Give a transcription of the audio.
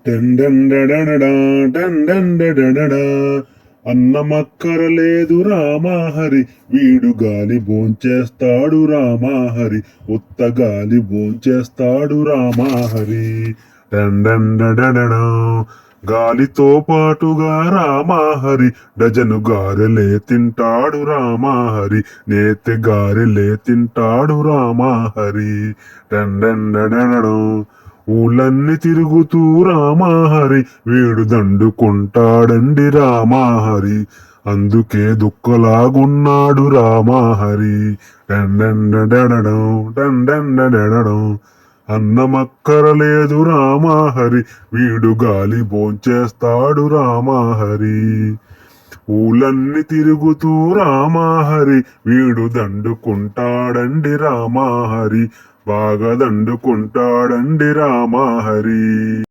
డెండెండెడెడడా, డెండెండెడెడడా. అన్నమక్కరలేదు రామాహరి, వీడు గాలి భోంచేస్తాడు రామాహరి, ఉత్త గాలి భోంచేస్తాడు రామాహరి. డెండెండెడెడడా. గాలితో పాటుగా రామాహరి, డజను గారెలే తింటాడు రామాహరి, నేతి గారెలే తింటాడు రామాహరి. డెండెండెడెడడం. ఊళ్ళన్ని తిరుగుతూ రామాహరి, వీడు దండుకుంటాడండి రామాహరి, అందుకే దుఃఖలాగున్నాడు రామాహరి. డెండెండెడెడడం, డెండెండెడెడడం. అన్నమక్కరలేదు రామాహరి, వీడు గాలి భోంచేస్తాడు రామాహరి. ఊళ్ళన్ని తిరుగుతూ రామాహరి, వీడు దండుకుంటాడండి రామాహరి, బాగా దండుకుంటాడండి రామాహరి.